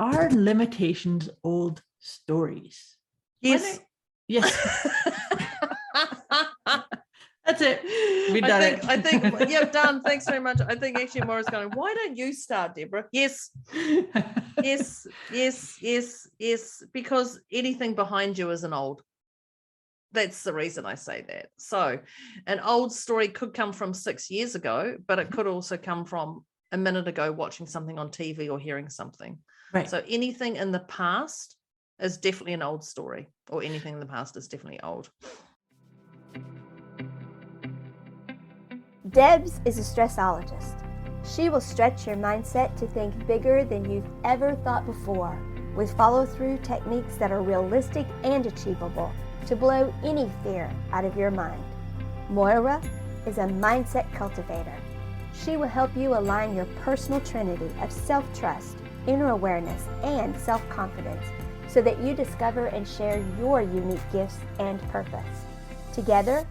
Are limitations old stories? Yes. Yes. That's it. We done it. I think, yeah, done. Thanks very much. I think actually Moira's going, why don't you start, Deborah? Yes. Yes. Because anything behind you isn't old. That's the reason I say that. So an old story could come from 6 years ago, but it could also come from a minute ago watching something on TV or hearing something. Right. So anything in the past is definitely an old story, or anything in the past is definitely old. Debz is a stressologist. She will stretch your mindset to think bigger than you've ever thought before, with follow-through techniques that are realistic and achievable to blow any fear out of your mind. Moira is a mindset cultivator. She will help you align your personal trinity of self-trust, inner awareness, and self-confidence so that you discover and share your unique gifts and purpose. Together,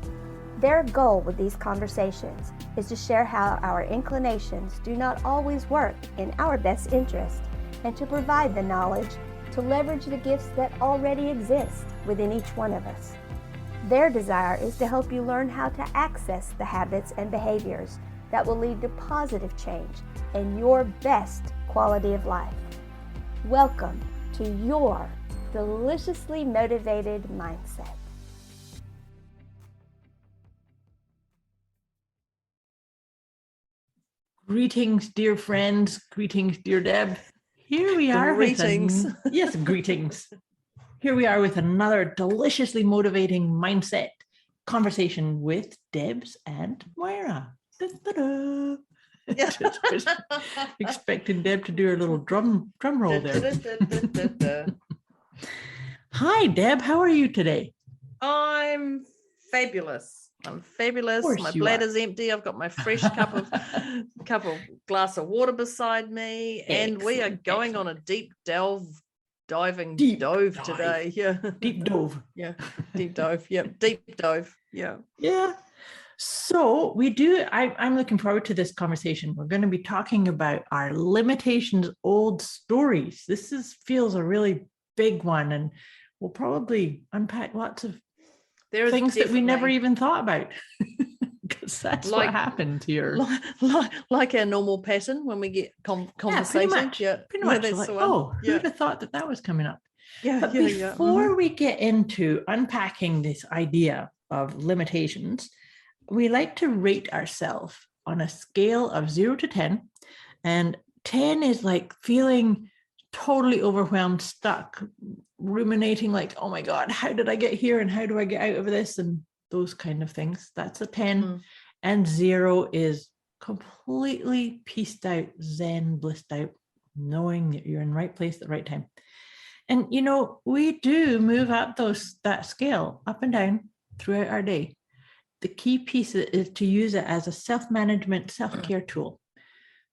their goal with these conversations is to share how our inclinations do not always work in our best interest and to provide the knowledge to leverage the gifts that already exist within each one of us. Their desire is to help you learn how to access the habits and behaviors that will lead to positive change and your best quality of life. Welcome to your deliciously motivated mindset. Greetings, dear friends. Greetings, dear Deb. Here we are. Greetings. Yes, greetings. Here we are with another deliciously motivating mindset conversation with Debz and Moira. Da-da-da. Just expecting Deb to do her little drum roll there. Hi, Deb. How are you today? I'm fabulous. My bladder's empty. I've got my fresh cup of glass of water beside me, and we are going on a deep diving dove today. Yeah, deep dove. Yeah, deep dove. Yeah, deep dove. Yeah. Yeah. So we do. I'm looking forward to this conversation. We're going to be talking about our limitations, old stories. This feels a really big one, and we'll probably unpack lots of things that we never even thought about, because that's what happens here. Like our normal pattern when we get conversation. Pretty much. That's like, the one. Who'd have thought that was coming up? But before we get into unpacking this idea of limitations, we like to rate ourselves on a scale of 0 to 10, and 10 is like feeling totally overwhelmed, stuck, ruminating, like, oh my God, how did I get here and how do I get out of this, and those kind of things. That's a 10. And 0 is completely pieced out, zen, blissed out, knowing that you're in the right place at the right time. And we do move up that scale up and down throughout our day. The key piece is to use it as a self-management, self-care tool.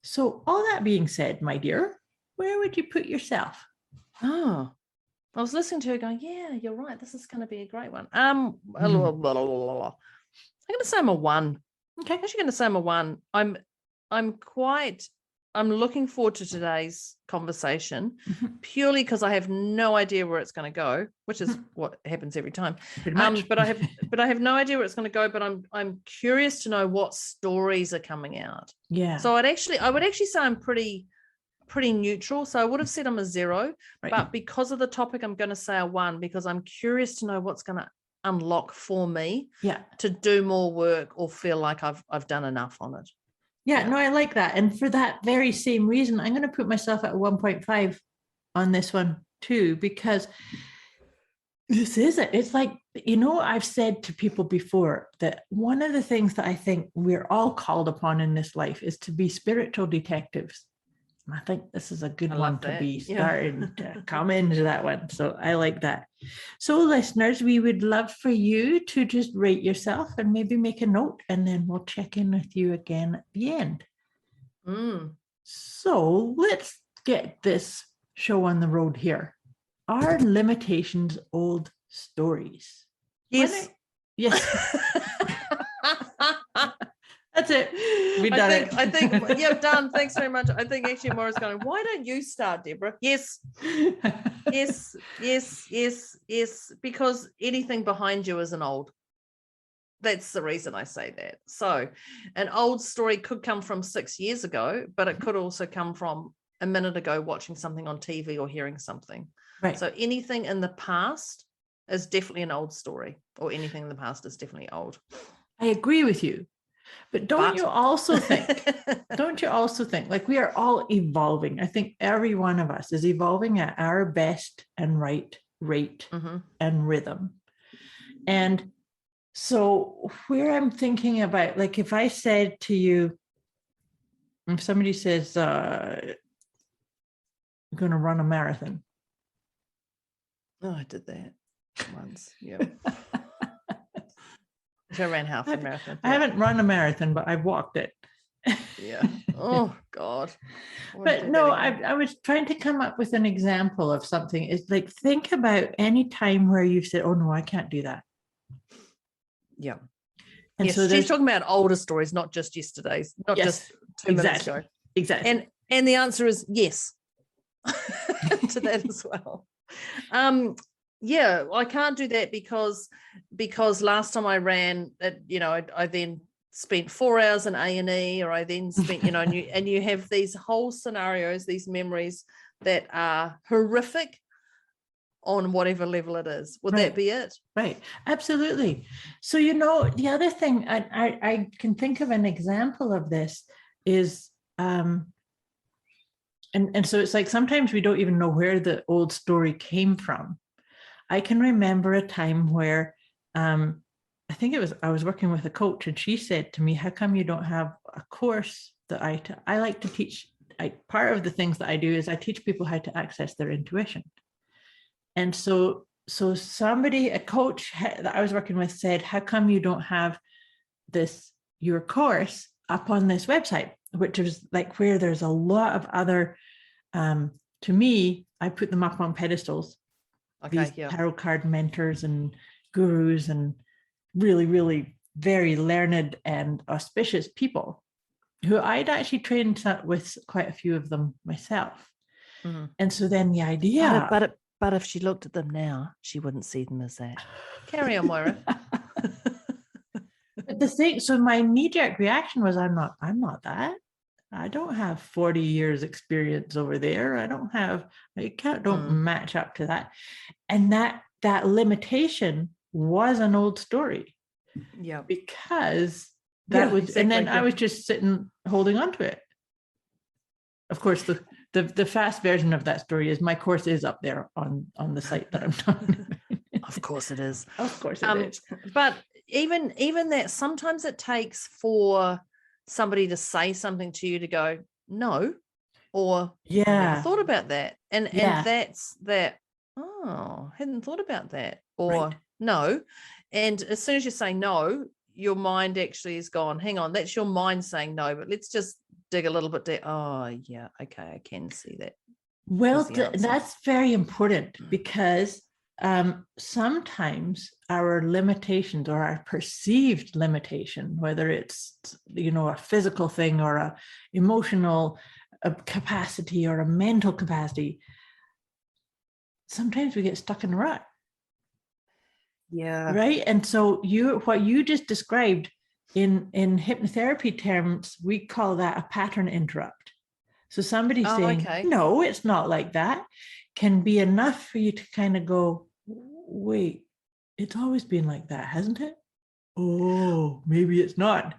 So all that being said, my dear, where would you put yourself? I was listening to her going, yeah, you're right. This is going to be a great one. I'm going to say I'm a 1. Okay. I'm actually going to say I'm a 1. I'm looking forward to today's conversation purely because I have no idea where it's going to go, which is what happens every time. But I have no idea where it's going to go, but I'm curious to know what stories are coming out. Yeah. So I would actually say I'm pretty neutral. So I would have said I'm a 0, right. But because of the topic, I'm going to say a 1 because I'm curious to know what's going to unlock for me to do more work or feel like I've done enough on it. Yeah, no, I like that. And for that very same reason, I'm going to put myself at 1.5 on this one too, because this is it. It's like, I've said to people before that one of the things that I think we're all called upon in this life is to be spiritual detectives. I think this is a good one to be starting to come into that one. So I like that. So listeners, we would love for you to just rate yourself and maybe make a note, and then we'll check in with you again at the end. So let's get this show on the road here. Are limitations old stories? Yes. Yes. That's it. We've done it. I think, yeah, done. Thanks very much. I think actually Moira's going, why don't you start, Deborah? Yes. Yes. Because anything behind you is an old. That's the reason I say that. So an old story could come from 6 years ago, but it could also come from a minute ago watching something on TV or hearing something. Right. So anything in the past is definitely an old story, or anything in the past is definitely old. I agree with you. But don't you also think like we are all evolving? I think every one of us is evolving at our best and right rate and rhythm. And so where I'm thinking about, like, if I said to you, if somebody says, I'm going to run a marathon. Oh, I did that once. Yeah. I ran half a marathon. I haven't run a marathon, but I've walked it. Yeah. Oh God. But no, I was trying to come up with an example of something. It's like, think about any time where you've said, oh no, I can't do that. Yeah. And yes, so she's talking about older stories, not just yesterday's, not just 2 minutes ago. Exactly. And the answer is yes to that as well. Yeah, I can't do that because last time I ran, I then spent 4 hours in A&E, or I then spent, and you have these whole scenarios, these memories that are horrific on whatever level it is. Would that be it? Right. Absolutely. So, the other thing I can think of an example of this is, and so it's like sometimes we don't even know where the old story came from. I can remember a time where I think I was working with a coach, and she said to me, how come you don't have a course that I like to teach? Part of the things that I do is I teach people how to access their intuition. And so a coach that I was working with said, how come you don't have your course up on this website, which is like where there's a lot of other, to me, I put them up on pedestals. Okay, these tarot card mentors and gurus and really, really very learned and auspicious people who I'd actually trained with quite a few of them myself. Mm-hmm. And so then the idea... But if she looked at them now, she wouldn't see them as that. Carry on, Moira. But the thing, so my knee-jerk reaction was, I'm not that. I don't have 40 years experience over there. I don't match up to that. And that limitation was an old story. Yeah. Because that was, exactly. And then I was just sitting, holding on to it. Of course, the fast version of that story is my course is up there on the site that I'm talking about. Of course it is. Of course it is. But even that, sometimes it takes for somebody to say something to you to go, no, or I never thought about that. And that's that, oh, hadn't thought about that, or no. And as soon as you say no, your mind actually is gone, hang on, that's your mind saying no, but let's just dig a little bit. Oh yeah, okay, I can see that. Well, that's very important, because sometimes our limitations, or our perceived limitation, whether it's a physical thing or a emotional capacity or a mental capacity, sometimes we get stuck in a rut. Yeah. Right. And so what you just described in hypnotherapy terms, we call that a pattern interrupt. So somebody saying, no, it's not like that, can be enough for you to kind of go, wait, it's always been like that, hasn't it? Oh, maybe it's not.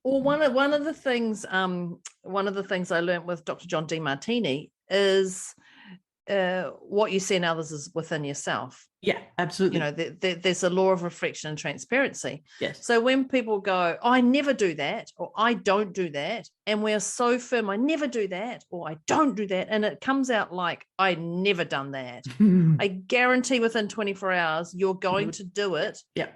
Well, one of the things I learned with Dr. John Demartini is what you see in others is within yourself. Yeah, absolutely. There's a law of reflection and transparency. Yes. So when people go, I never do that, or I don't do that, and we're so firm, I never do that, or I don't do that, and it comes out like, I never done that. I guarantee within 24 hours, you're going to do it. Yeah.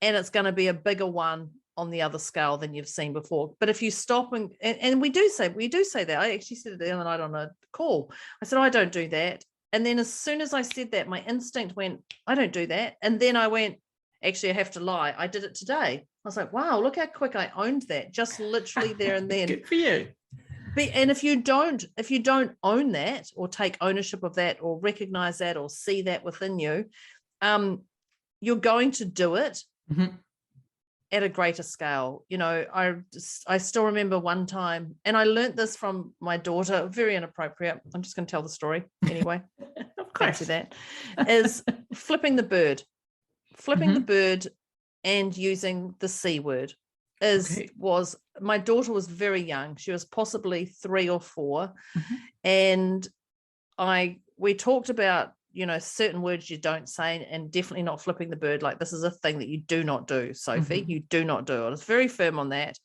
And it's going to be a bigger one on the other scale than you've seen before. But if you stop and we do say that. I actually said it the other night on a call. I said, I don't do that. And then as soon as I said that, my instinct went, I don't do that. And then I went, actually, I have to lie. I did it today. I was like, wow, look how quick I owned that, just literally there and then. Good for you. And if you don't own that or take ownership of that or recognize that or see that within you, you're going to do it at a greater scale. You know, I still remember one time, and I learned this from my daughter, very inappropriate. I'm just going to tell the story anyway. Of course. Fancy that. Is flipping the bird. Flipping the bird and using the C word was my daughter was very young. She was possibly 3 or 4. And we talked about, you know, certain words you don't say, and definitely not flipping the bird. Like, this is a thing that you do not do, Sophie. You do not do it. I was very firm on that.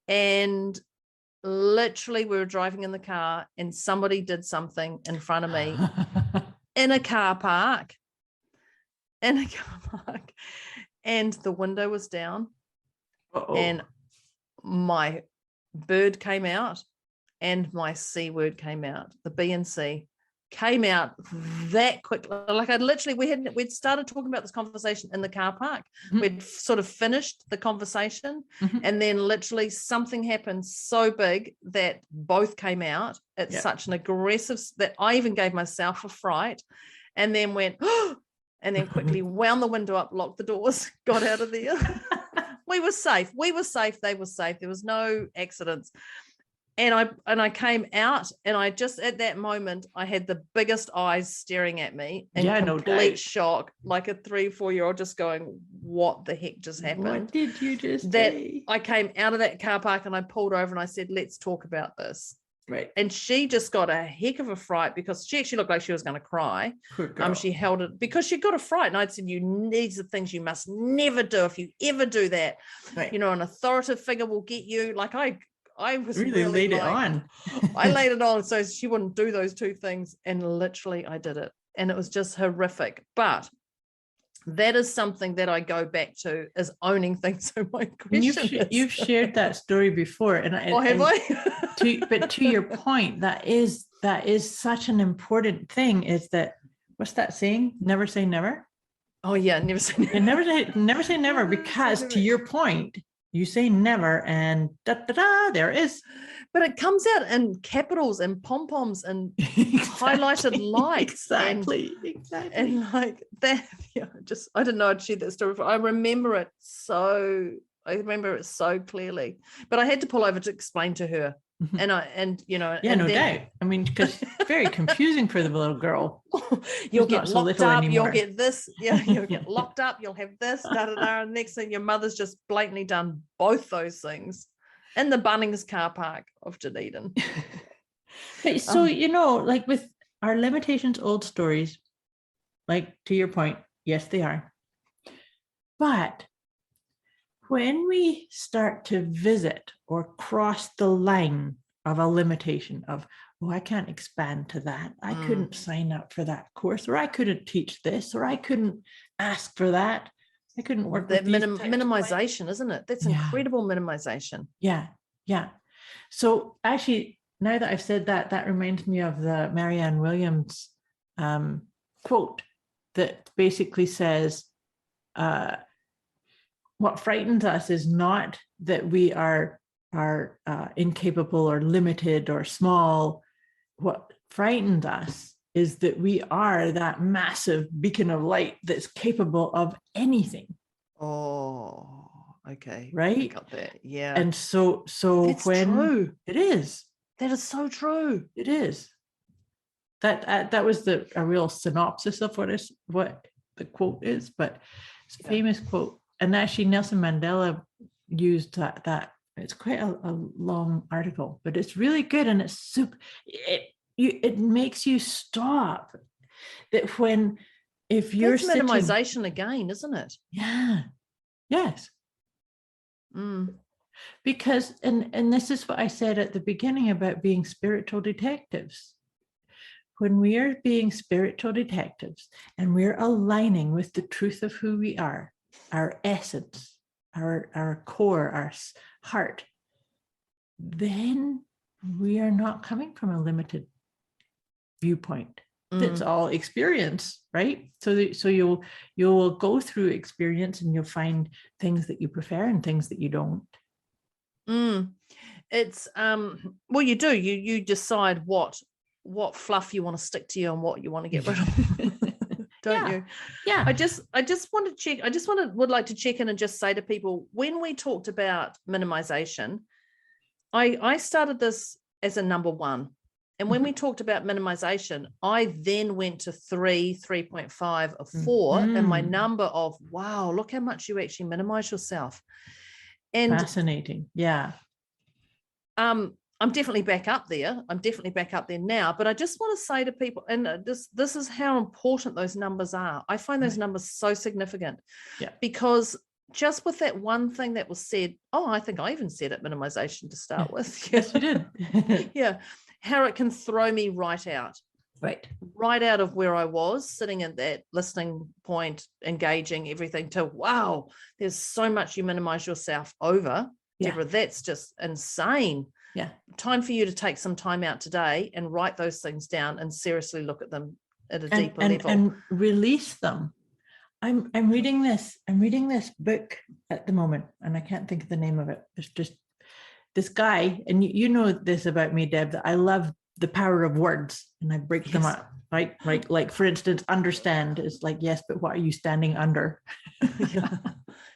And literally we were driving in the car and somebody did something in front of me in a car park. And the window was down. And my bird came out and my C word came out. The B and C came out that quickly. Like, we'd started talking about this conversation in the car park. We'd sort of finished the conversation, and then literally something happened so big that both came out at such an aggressive that I even gave myself a fright, and then went, and then quickly wound the window up, locked the doors, got out of there. We were safe. They were safe. There was no accidents. And I came out, and I just, at that moment, I had the biggest eyes staring at me in complete shock, like a 3 or 4-year-old just going, what the heck just happened? What did you just say? I came out of that car park and I pulled over and I said, let's talk about this. Right. And she just got a heck of a fright because she actually looked like she was going to cry. She held it because she got a fright. And I'd said, these are things you must never do. If you ever do that, you know, an authoritative figure will get you. Like, I was really laid it on. I laid it on so she wouldn't do those 2 things. And literally I did it. And it was just horrific. But that is something that I go back to, is owning things. So my question you've shared that story before, and have I? But to your point, that is such an important thing. Is that, what's that saying? Never say never. Oh yeah, never say never. And never say never, because to your point, you say never, and there it is. But it comes out in capitals and pom-poms and highlighted lights. Exactly. And like that, I didn't know I'd shared that story before. I remember it so clearly. But I had to pull over to explain to her. And you know, no doubt. I mean, because it's very confusing for the little girl. You'll get locked up, anymore. You'll get this, you'll get locked up, you'll have this, and next thing your mother's just blatantly done both those things in the Bunnings car park of Dunedin. So, you know, like with our limitations, old stories, like to your point, yes, they are. But when we start to visit or cross the line of a limitation of, I can't expand to that. I couldn't sign up for that course, or I couldn't teach this, or I couldn't ask for that. I couldn't work that with minimization, isn't it? That's incredible minimization. Yeah. So actually, now that I've said that, that reminds me of the Marianne Williams quote that basically says, what frightens us is not that we are incapable or limited or small. What frightens us is that we are that massive beacon of light that's capable of anything. Oh, okay. Right? I got that. Yeah. And so that's true. It is. That is so true. It is. That was a real synopsis of what the quote is, but it's a famous quote. And actually Nelson Mandela used that. It's quite a long article, but it's really good, and it's super. It makes you stop. That if you're that's minimization again, isn't it? Yeah. Yes. Because and this is what I said at the beginning about being spiritual detectives. When we are being spiritual detectives and we're aligning with the truth of who we are, our essence, our core, our heart, then we are not coming from a limited viewpoint. It's all experience, right? So you'll go through experience and you'll find things that you prefer and things that you don't. It's well, you do, you decide what fluff you want to stick to you and what you want to get rid of. Don't you? Yeah. I just want to check. Would like to check in and just say to people, when we talked about minimization, I started this as a number 1. And when we talked about minimization, I then went to 3.5, or 4, and my number of, wow, look how much you actually minimize yourself. And fascinating. Yeah. I'm definitely back up there. I'm definitely back up there now. But I just want to say to people, and this is how important those numbers are. I find those numbers so significant. Yeah. Because just with that one thing that was said, I think I even said it, minimization to start with. Yes, you did. Yeah. How it can throw me right out. Right out of where I was sitting at that listening point, engaging everything, to, wow, there's so much you minimize yourself over. Yeah. Deborah, that's just insane. Yeah. Time for you to take some time out today and write those things down and seriously look at them at a deeper level. And release them. I'm reading this book at the moment, and I can't think of the name of it. It's just this guy, and you know this about me, Deb, that I love the power of words, and I break them up, right? Like for instance, understand is like, yes, but what are you standing under?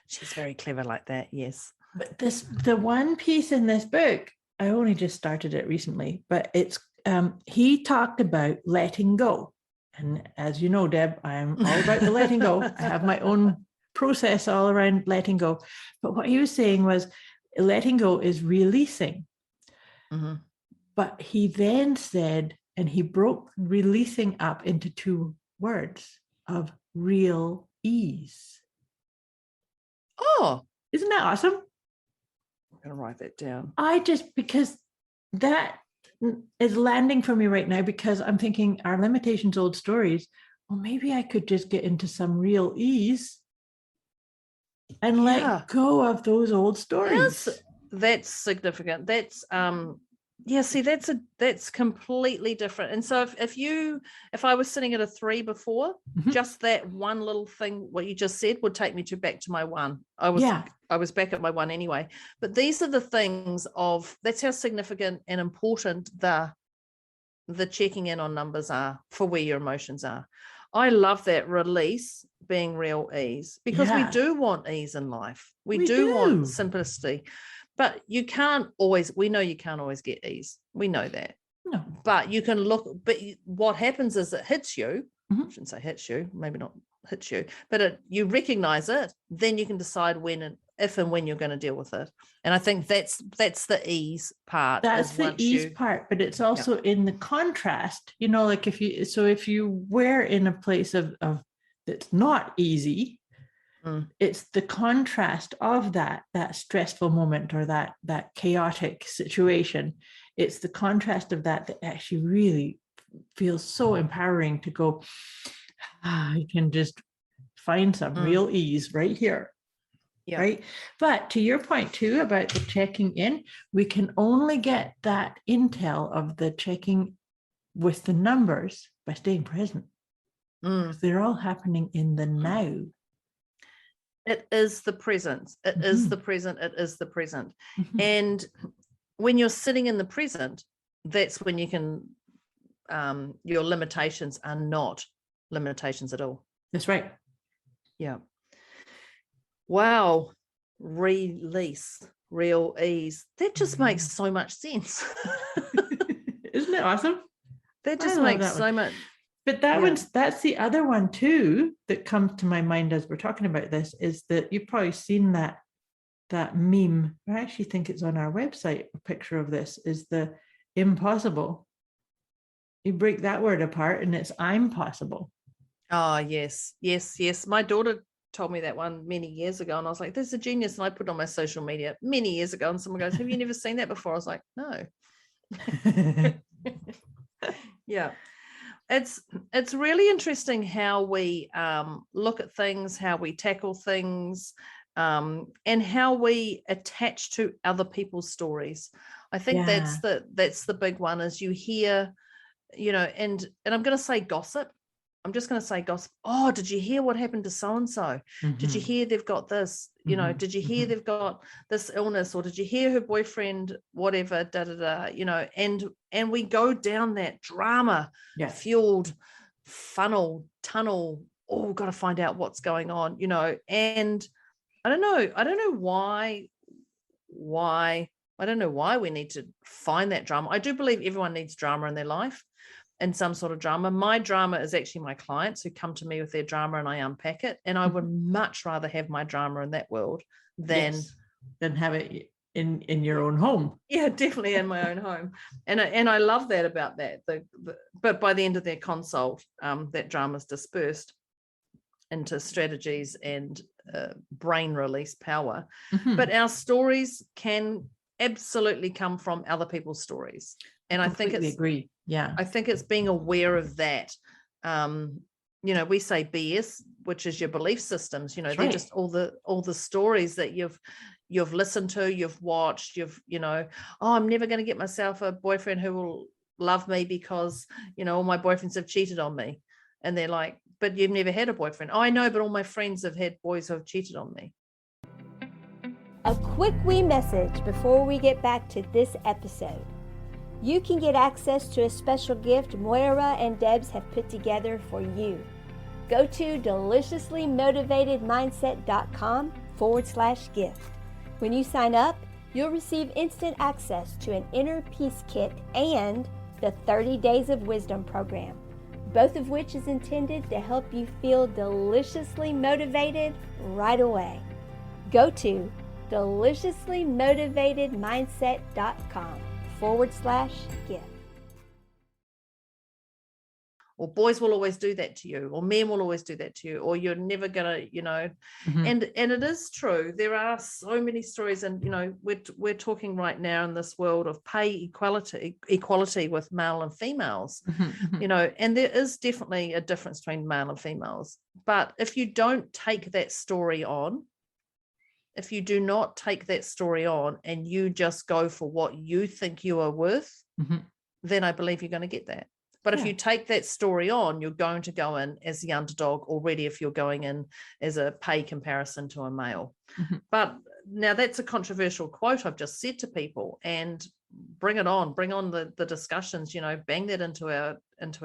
She's very clever like that. Yes. But the one piece in this book, I only just started it recently, but it's he talked about letting go. And as you know, Deb, I'm all about the letting go. I have my own process all around letting go. But what he was saying was letting go is releasing. Mm-hmm. But he then said, and he broke releasing up into 2 words of real ease. Oh, isn't that awesome? I'm going to write that down. Because that is landing for me right now, because I'm thinking our limitations, old stories. Well, maybe I could just get into some real ease and let go of those old stories. That's significant. That's that's completely different. And so if I was sitting at a 3 before, just that one little thing, what you just said, would take me back to my 1. I was back at my 1 anyway. But these are the things that's how significant and important the checking in on numbers are for where your emotions are. I love that release being real ease, because we do want ease in life. We do want simplicity. But we know you can't always get ease. We know that. No. But you can look, but what happens is it hits you. I shouldn't say hits you, maybe not hits you, but you recognize it, then you can decide if and when you're going to deal with it. And I think that's the ease part. That's the ease part, but it's also in the contrast, like if you were in a place of that's not easy, it's the contrast of that stressful moment or that chaotic situation. It's the contrast of that actually really feels so empowering to go, I can just find some real ease right here. Yeah. Right. But to your point too about the checking in, we can only get that intel of the checking with the numbers by staying present. They're all happening in the now. It is the present. It is the present. It is the present. And when you're sitting in the present, that's when you can, your limitations are not limitations at all. That's right. Yeah. Wow. Release, real ease. That just makes so much sense. Isn't it awesome? That just makes so much. But that's the other one too that comes to my mind as we're talking about this, is that you've probably seen that meme. I actually think it's on our website. A picture of this is the impossible. You break that word apart and it's I'm possible. Oh, yes. My daughter told me that one many years ago, and I was like, "This is a genius." And I put it on my social media many years ago, and someone goes, "Have you never seen that before?" I was like, "No." Yeah. It's really interesting how we look at things, how we tackle things, and how we attach to other people's stories. I think that's the big one, is you hear and I'm going to say gossip. I'm just going to say gossip. Oh, did you hear what happened to so-and-so? Did you hear they've got this? Did you hear they've got this illness? Or did you hear her boyfriend, whatever, and we go down that drama fueled funnel, tunnel. Oh, got to find out what's going on, and I don't know why we need to find that drama. I do believe everyone needs drama in their life, and some sort of drama. My drama is actually my clients who come to me with their drama and I unpack it. And I would much rather have my drama in that world than have it in your own home. Yeah, definitely in my own home. And I love that about that. But by the end of their consult, that drama is dispersed into strategies and brain release power. But our stories can absolutely come from other people's stories. And I think it's agree. Yeah. I think it's being aware of that. We say BS, which is your belief systems, they're just all the stories that you've listened to, you've watched, I'm never going to get myself a boyfriend who will love me because, all my boyfriends have cheated on me. And they're like, but you've never had a boyfriend. Oh, I know, but all my friends have had boys who have cheated on me. A quick wee message before we get back to this episode. You can get access to a special gift Moira and Debz have put together for you. Go to deliciouslymotivatedmindset.com/gift. When you sign up, you'll receive instant access to an inner peace kit and the 30 Days of Wisdom program, both of which is intended to help you feel deliciously motivated right away. Go to deliciouslymotivatedmindset.com/gift. Or boys will always do that to you, or men will always do that to you, or you're never gonna, and it is true. There are so many stories, and we're talking right now in this world of pay equality with male and females, and there is definitely a difference between male and females. But if you don't take that story on, if you do not take that story on and you just go for what you think you are worth, then I believe you're going to get that. But if you take that story on, you're going to go in as the underdog already if you're going in as a pay comparison to a male. But now that's a controversial quote I've just said to people, and bring it on, bring on the discussions, bang that into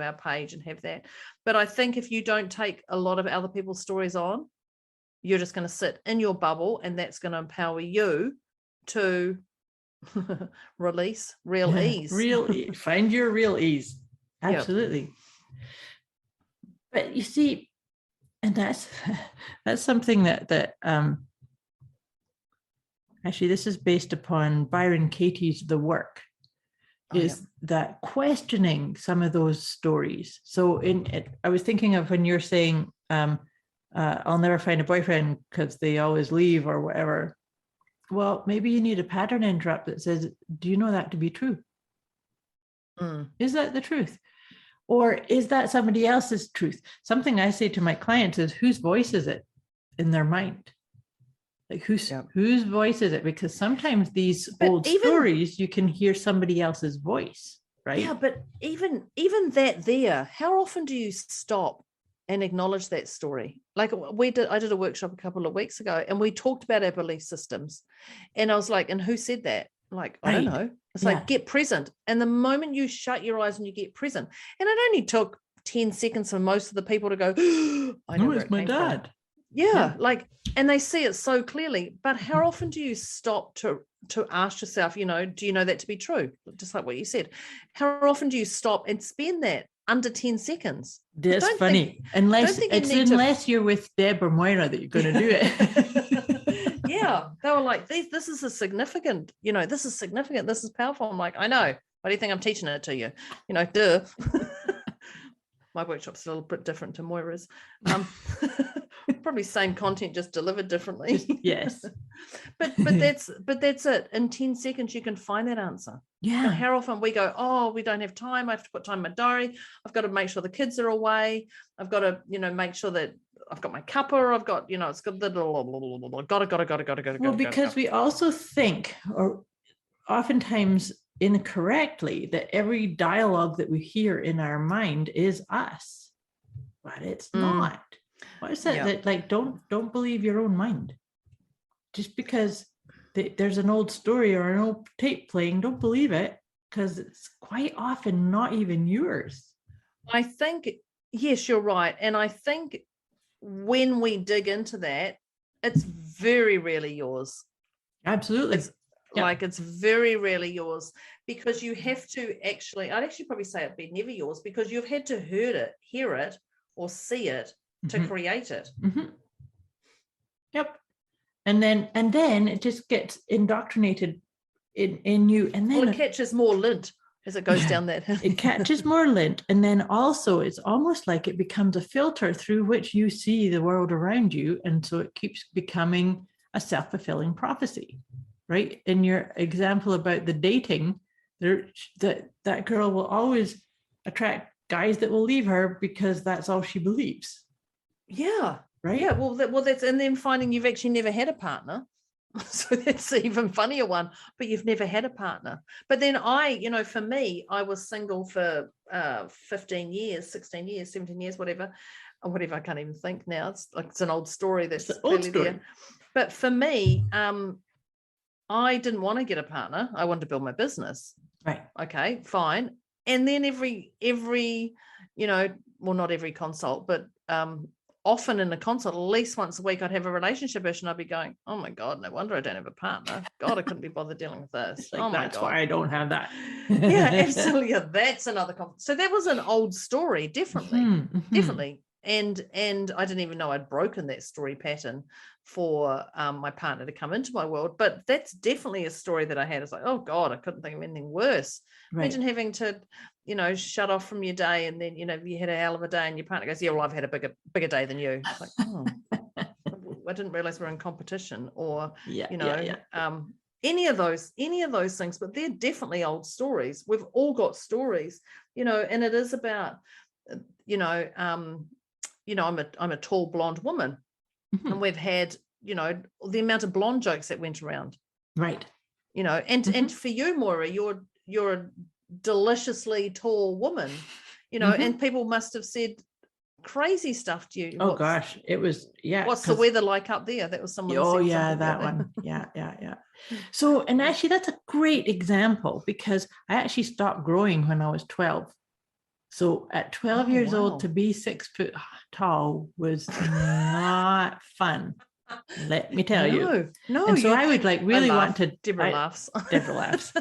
our page and have that. But I think if you don't take a lot of other people's stories on, you're just going to sit in your bubble, and that's going to empower you to release real ease. Find your real ease. Absolutely. Yep. But you see, and that's something that actually this is based upon Byron Katie's The Work, that questioning some of those stories. So I was thinking of when you're saying, I'll never find a boyfriend because they always leave or whatever. Well, maybe you need a pattern interrupt that says, do you know that to be true? Is that the truth? Or is that somebody else's truth? Something I say to my clients is, whose voice is it in their mind? Like whose voice is it? Because sometimes these old stories, you can hear somebody else's voice, right? Yeah, but even that there, how often do you stop and acknowledge that story? Like I did a workshop a couple of weeks ago, and we talked about our belief systems. And I was like, and who said that? Like, I don't know. It's like, get present. And the moment you shut your eyes and you get present, and it only took 10 seconds for most of the people to go, I know it's my dad. From. Yeah, like, and they see it so clearly. But how often do you stop to ask yourself, do you know that to be true? Just like what you said. How often do you stop and spend that under 10 seconds? That's funny. Unless you're with Deb or Moira that you're going to do it. Yeah, they were like, this is a significant, this is significant. This is powerful. I'm like, I know. Why do you think I'm teaching it to you? Duh. My workshop's a little bit different to Moira's. Probably same content, just delivered differently. Yes. but that's it. In 10 seconds, you can find that answer. Yeah. And how often we go, oh, we don't have time. I have to put time in my diary. I've got to make sure the kids are away. I've got to, make sure that I've got my cuppa. I've got, it's got the gotta. Well, because we also think, or oftentimes incorrectly that every dialogue that we hear in our mind is us, but it's not. What is that? Yeah. That like don't believe your own mind. Just because there's an old story or an old tape playing, don't believe it, because it's quite often not even yours. I think, yes, you're right. And I think when we dig into that, it's very rarely yours. Absolutely. It's like it's very rarely yours, because you have to actually, I'd actually probably say it'd be never yours, because you've had to hear it or see it to create it. Yep. And then it just gets indoctrinated in you, and then it catches more lint as it goes down that hill. It catches more lint, and then also it's almost like it becomes a filter through which you see the world around you, and so it keeps becoming a self-fulfilling prophecy, right? In your example about the dating, that girl will always attract guys that will leave her because that's all she believes. Yeah. Right. Yeah. Well, that's, and then finding you've actually never had a partner. So that's the even funnier one, but you've never had a partner. But then for me, I was single for 15 years, 16 years, 17 years, whatever, I can't even think now. It's like, it's an old story that's clearly there. But for me, I didn't want to get a partner. I wanted to build my business. Right. Okay, fine. And then every not every consult, but often in a consult, at least once a week, I'd have a relationship issue, and I'd be going, oh my God, no wonder I don't have a partner. God, I couldn't be bothered dealing with this. Like, oh my that's God. why I don't have that. Yeah, absolutely. Yeah, that's another so that was an old story, definitely. Definitely. And I didn't even know I'd broken that story pattern for my partner to come into my world. But that's definitely a story that I had. It's like, oh God, I couldn't think of anything worse. Right. Imagine having to, shut off from your day, and then, you had a hell of a day, and your partner goes, yeah, well, I've had a bigger day than you. It's like, oh, I didn't realize we're in competition, or, any of those things. But they're definitely old stories. We've all got stories, and it is about, I'm a tall blonde woman, and we've had, the amount of blonde jokes that went around. Right. And for you, Moira, you're a deliciously tall woman, and people must have said crazy stuff to you. Oh gosh, it was, yeah. What's the weather like up there? That was someone. Oh yeah, that one. Yeah. So, and actually that's a great example, because I actually stopped growing when I was 12. So at 12 years old, to be 6 foot tall was not fun. Let me tell you. No. And so I would really want to. Deborah laughs. Deborah laughs.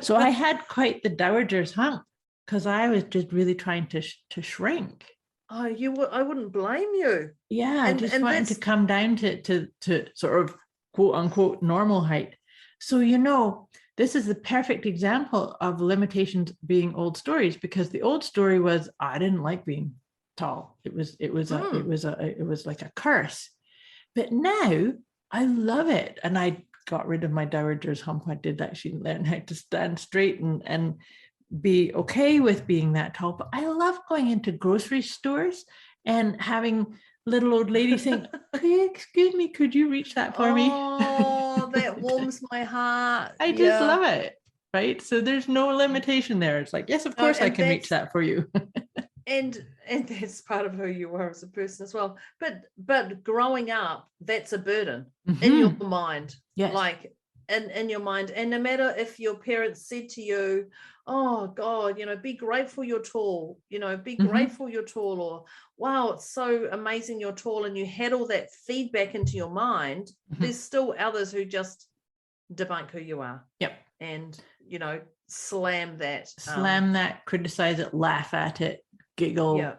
So I had quite the dowager's hump, because I was just really trying to shrink. Oh, I wouldn't blame you. Yeah, I just wanting to come down to sort of quote unquote normal height. So, this is the perfect example of limitations being old stories, because the old story was, I didn't like being tall. It was like a curse. But now I love it. And I got rid of my dowager's hump. I did actually learn how to stand straight and be okay with being that tall. But I love going into grocery stores and having little old ladies saying, excuse me, could you reach that for me? Oh, that warms my heart. I just love it. Right. So there's no limitation there. It's like, yes, of course I can reach that for you. and that's part of who you are as a person as well. But growing up, that's a burden in your mind. Yes. Like in your mind. And no matter if your parents said to you, oh God, be grateful you're tall, be grateful you're tall, or wow, it's so amazing you're tall, and you had all that feedback into your mind, there's still others who just debunk who you are. Yep. And, slam that, criticize it, laugh at it, giggle,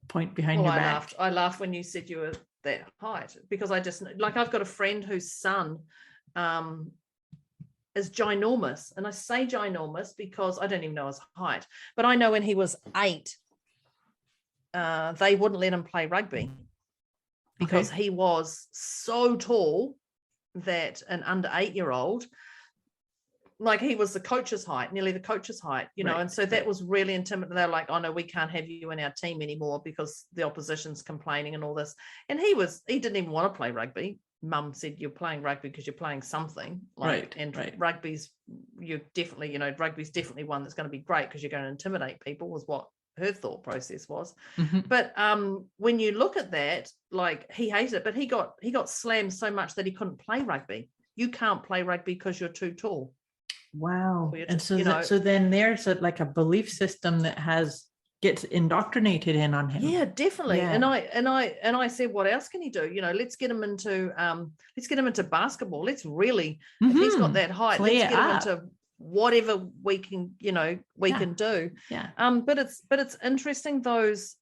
point behind your back. I laughed when you said you were that height, because I just, like, I've got a friend whose son is ginormous, and I say ginormous because I don't even know his height, but I know when he was 8, they wouldn't let him play rugby because he was so tall that an under 8-year-old, like, he was the coach's height, nearly the coach's height, right. And so that was really intimidating. They're like, oh no, we can't have you in our team anymore because the opposition's complaining and all this. And he didn't even want to play rugby. mum said you're playing rugby because you're playing something, like, and rugby's definitely one that's going to be great because you're going to intimidate people, was what her thought process was. But when you look at that, like, he hated it, but he got slammed so much that he couldn't play rugby. You can't play rugby because you're too tall. Wow. And so so then there's like a belief system that gets indoctrinated in on him. Yeah, definitely. Yeah. And I said, what else can he do? Let's get him into basketball. Let's really, if he's got that height, let's get him into whatever we can, can do. Yeah. But it's interesting, those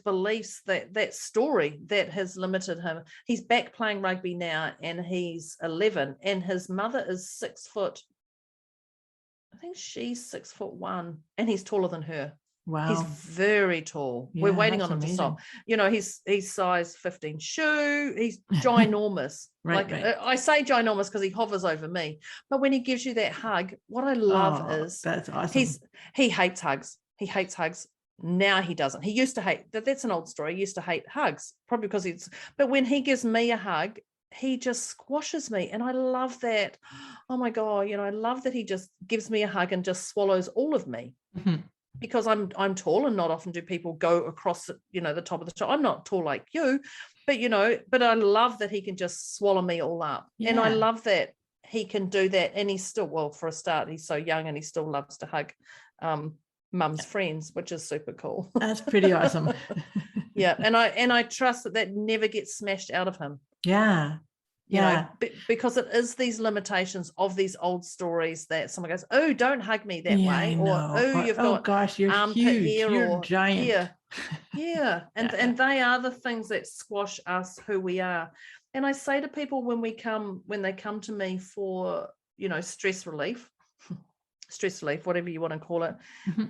beliefs, that story that has limited him. He's back playing rugby now, and he's 11, and his mother is 6 foot. I think she's 6'1", and he's taller than her. Wow. He's very tall. Yeah, we're waiting on him to stop. He's size 15 shoe. He's ginormous. I say ginormous because he hovers over me. But when he gives you that hug, what I love is that's awesome. He hates hugs. He hates hugs. Now he doesn't. He used to hate that's an old story. He used to hate hugs, probably because but when he gives me a hug, he just squashes me. And I love that. Oh my God, I love that he just gives me a hug and just swallows all of me. Because I'm tall, and not often do people go across, the top of the shop. I'm not tall like you, but I love that he can just swallow me all up. Yeah. And I love that he can do that. And he's still, well, for a start, he's so young, and he still loves to hug mum's friends, which is super cool. That's pretty awesome. Yeah. And I trust that never gets smashed out of him. Yeah. Because it is these limitations of these old stories that someone goes, oh, don't hug me that way, or you've got gosh, you're huge, here, you're giant. And they are the things that squash us, who we are. And I say to people when they come to me for stress relief, whatever you want to call it,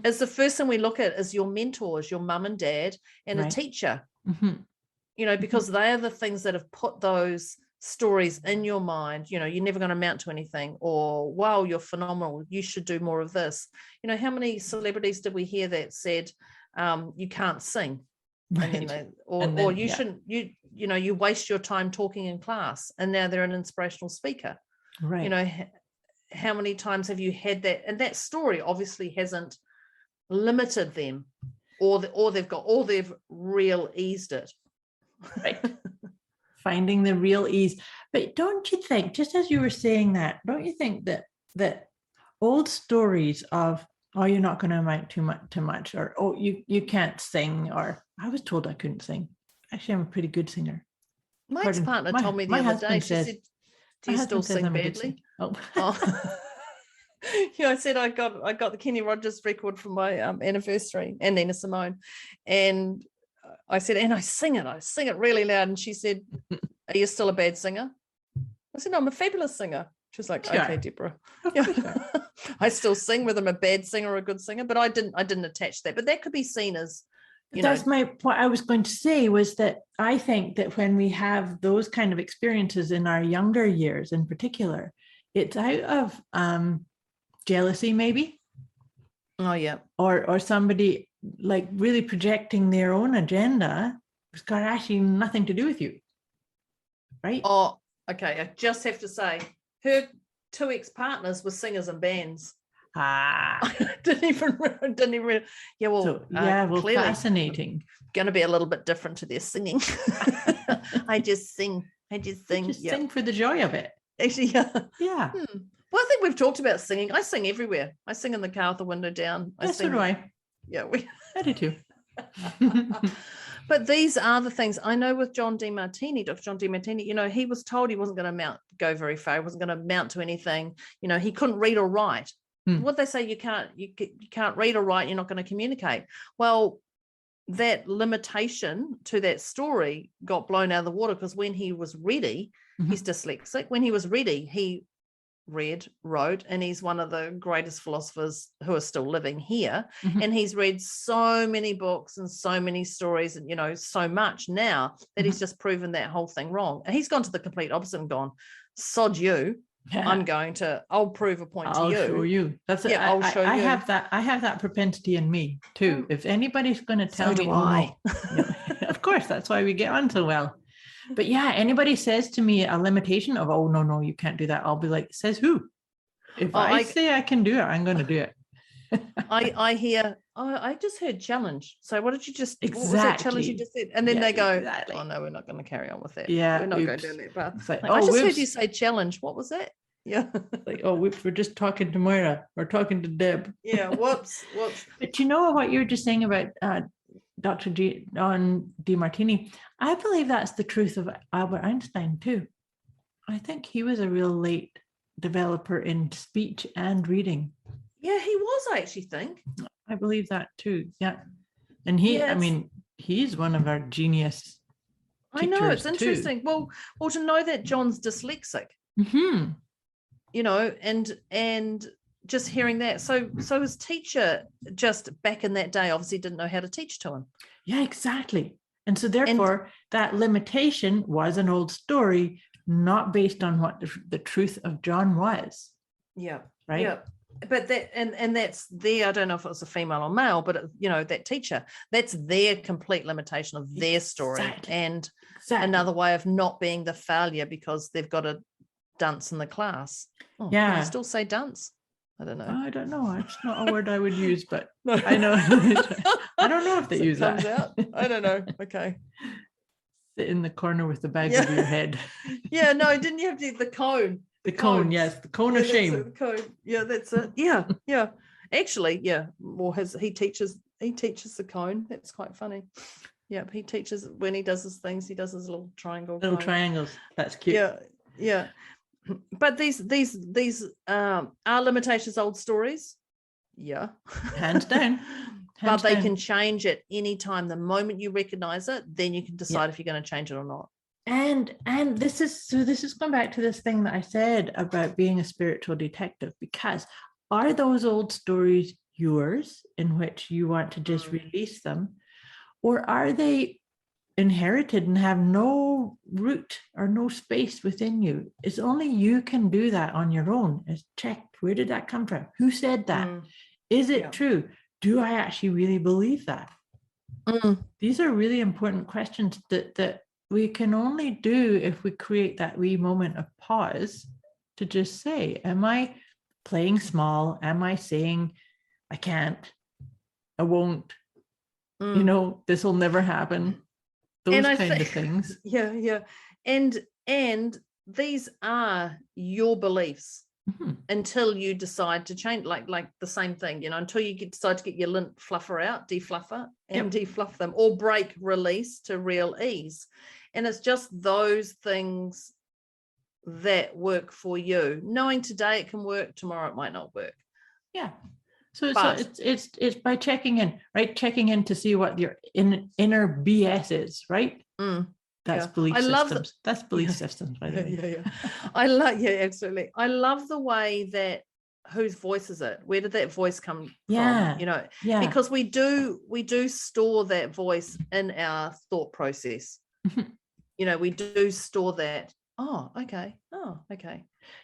is the first thing we look at is your mentors, your mum and dad, and a teacher. Because they are the things that have put those stories in your mind. You're never going to amount to anything, or wow, you're phenomenal, you should do more of this. How many celebrities did we hear that said you can't sing, and then you shouldn't, you waste your time talking in class, and now they're an inspirational speaker. How many times have you had that? And that story obviously hasn't limited them, or they've real eased it. Finding the real ease. But don't you think, just as you were saying that, don't you think that old stories of, oh, you're not going to amount too much, or oh, you can't sing, or I was told I couldn't sing. Actually, I'm a pretty good singer. My ex-partner told me the other day, she said, do you still sing badly? Oh. I said I got the Kenny Rogers record for my anniversary, and Nina Simone, and I said, and I sing it really loud. And she said, are you still a bad singer? I said, no, I'm a fabulous singer. She was like, okay, Deborah. I still sing, whether I'm a bad singer or a good singer, but I didn't attach that. But that could be seen as, that's what I was going to say, was that I think that when we have those kind of experiences in our younger years in particular, it's out of jealousy, maybe. Oh, yeah. Or somebody like really projecting their own agenda. It's got actually nothing to do with you, right? Oh, okay. I just have to say, her 2 ex-partners were singers in bands. didn't even. Yeah, well, clearly, fascinating. Going to be a little bit different to their singing. I just sing. Sing for the joy of it. Actually, yeah. Well, I think we've talked about singing. I sing everywhere. I sing in the car with the window down. So do I. Yeah, I do too. But these are the things I know with Dr. John Demartini, he was told he wasn't going to go very far. He wasn't going to amount to anything. He couldn't read or write. What they say, you can't read or write, you're not going to communicate. Well, that limitation to that story got blown out of the water, because when he was ready, he's dyslexic. When he was ready, he read, wrote, and he's one of the greatest philosophers who are still living here. And he's read so many books and so many stories, and so much now that he's just proven that whole thing wrong. And he's gone to the complete opposite and gone, sod you. I'll prove a point to you. I'll show you. That's it. I'll show you. I have that propensity in me too. If anybody's going to tell me, why? Of course, that's why we get on so well. But yeah, anybody says to me a limitation of, oh, no, you can't do that. I'll be like, says who? If I say I can do it, I'm going to do it. I hear, oh, I just heard challenge. So what did you just, exactly. what was that challenge you just said? And then they go, exactly. Oh no, we're not going to carry on with that. Yeah. We're not going down that path. It's like, I just heard you say challenge. What was that? Yeah. Like, oh, whoops, we're just talking to Moira. We're talking to Deb. Yeah, whoops. But you know what you were just saying about Dr. John DeMartini? I believe that's the truth of Albert Einstein too. I think he was a real late developer in speech and reading. Yeah, he was, I actually think. I believe that too. Yeah. And I mean, he's one of our genius teachers. I know, it's interesting. Too. Well, to know that John's dyslexic, you know, and just hearing that. So his teacher just back in that day obviously didn't know how to teach to him. Yeah, exactly. And so therefore that limitation was an old story, not based on what the truth of John was. Yeah. Right. Yeah. But that and that's I don't know if it was a female or male, but you know, that teacher, that's their complete limitation of their story. And another way of not being the failure because they've got a dunce in the class. Oh, yeah. Can I still say dunce? I don't know. I don't know. It's not a word I would use, but I know. I don't know if they use that. Out. I don't know. Okay. Sit in the corner with the bag over your head. Yeah, no, didn't you have the cone? The cone, yes, the cone of shame. The cone. Yeah, that's it. Yeah, yeah. Actually, yeah. Well, he teaches the cone. That's quite funny. Yeah, he teaches when he does his things. He does his little triangle. Little triangles. That's cute. Yeah, yeah. But these are limitations old stories. Yeah, hands down. But they can change at any time. The moment you recognize it, then you can decide if you're going to change it or not. And this is going back to this thing that I said about being a spiritual detective, because are those old stories yours in which you want to just release them, or are they inherited and have no root or no space within you? It's only you can do that on your own. Is check, where did that come from? Who said that? Is it true? Do I actually really believe that? These are really important questions that we can only do if we create that wee moment of pause to just say, am I playing small? Am I saying I can't, I won't, you know, this will never happen? Those kind of things. Yeah, yeah. And these are your beliefs until you decide to change, like the same thing, you know, until you decide to get your lint fluffer out, defluffer and defluff them, or break, release to real ease. And it's just those things that work for you. Knowing today it can work, tomorrow it might not work. Yeah. So it's by checking in, right? Checking in to see what your inner BS is, right? That's belief systems. That's belief systems, by the way. Yeah. Absolutely. I love the way that whose voice is it? Where did that voice come from? You know, because we do store that voice in our thought process. You know, we do store that. Oh, okay.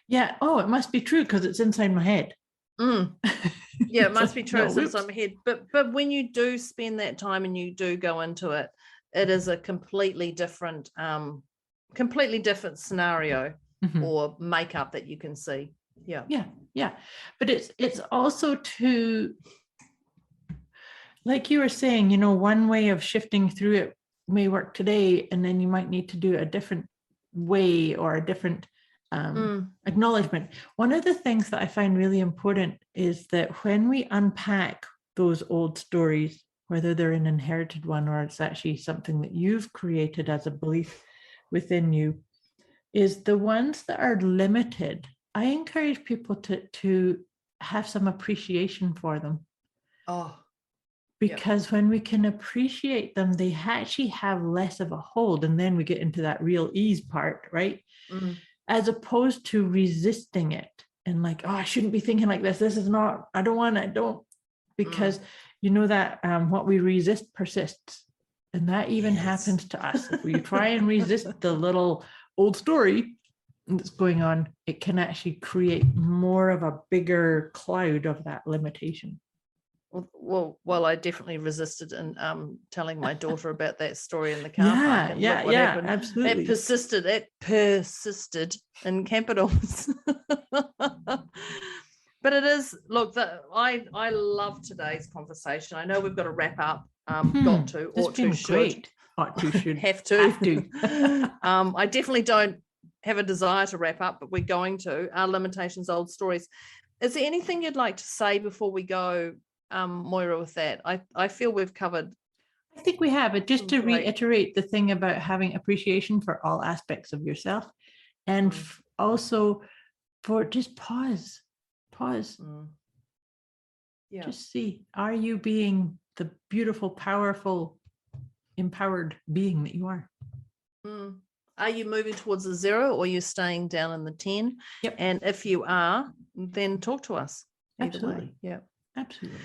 Yeah. Oh, it must be true because it's inside my head. Yeah, it must be true. It's inside my head. But when you do spend that time and you do go into it, it is a completely different scenario or makeup that you can see. Yeah. But it's also to, like you were saying, you know, one way of shifting through it may work today, and then you might need to do a different way or a different acknowledgement. One of the things that I find really important is that when we unpack those old stories, whether they're an inherited one or it's actually something that you've created as a belief within you, is the ones that are limited. I encourage people to have some appreciation for them. Because when we can appreciate them, they actually have less of a hold. And then we get into that real ease part, right? As opposed to resisting it and like, oh, I shouldn't be thinking like this. This is not, I don't want it. Don't, because you know that what we resist persists. And that even happens to us. If we try and resist the little old story that's going on, it can actually create more of a bigger cloud of that limitation. Well, I definitely resisted in telling my daughter about that story in the car park. And look what happened. Absolutely. It persisted in capitals. But it is, look, I love today's conversation. I know we've got to wrap up. Got to, It's ought been to, should. great. Ought to, should. Have to. I definitely don't have a desire to wrap up, but we're going to. Our limitations, old stories. Is there anything you'd like to say before we go, Moira, with that? I feel we've covered. I think we have, but just to Great. reiterate the thing about having appreciation for all aspects of yourself, and also for just pause. Yeah. Just see, are you being the beautiful, powerful, empowered being that you are? Are you moving towards a 0 or are you staying down in the 10? Yep. And if you are, then talk to us. Absolutely. Yeah. Absolutely.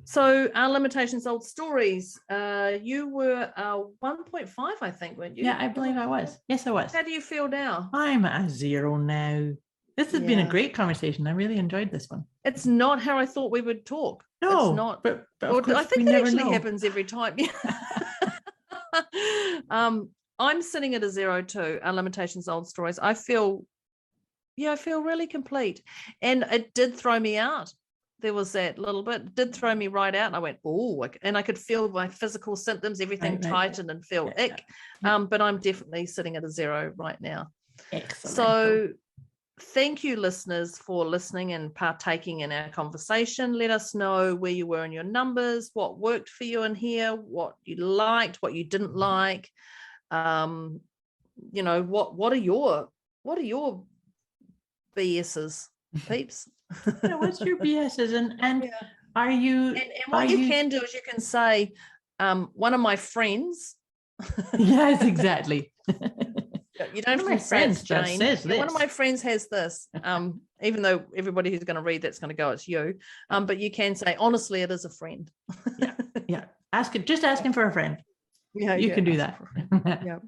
So our limitations, old stories. You were 1.5, I think, weren't you? Yeah, I believe I was. Yes, I was. How do you feel now? I'm a 0 now. This has been a great conversation. I really enjoyed this one. It's not how I thought we would talk. No, it's not. But of course, I think we that never actually know. happens every time. I'm sitting at a 0 too. Our limitations, old stories. I feel really complete, and it did throw me out. There was that little bit, it did throw me right out. And I went, oh, and I could feel my physical symptoms, everything tighten and feel ick. But I'm definitely sitting at a 0 right now. Excellent. So thank you, listeners, for listening and partaking in our conversation. Let us know where you were in your numbers, what worked for you in here, what you liked, what you didn't like. You know, what are your BSs, peeps? Yeah, what's your BSs, and are you? And what you can do is you can say, one of my friends. Yes, exactly. You don't have to say it's Jane. Says this. One of my friends has this. Even though everybody who's going to read that's going to go, it's you. But you can say, honestly, it is a friend. Yeah. Just asking for a friend. Yeah, you can do that. Yeah.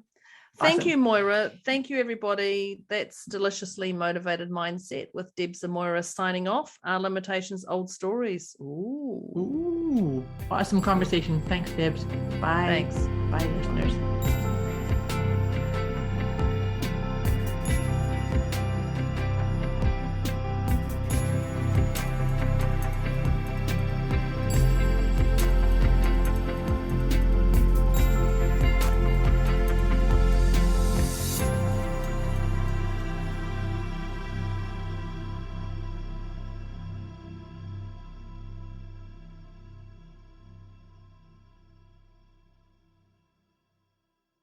Thank you, Moira. Thank you, everybody. That's Deliciously Motivated Mindset with Debz and Moira signing off. Our limitations, old stories. Ooh. Awesome conversation. Thanks, Debz. Bye. Thanks. Bye.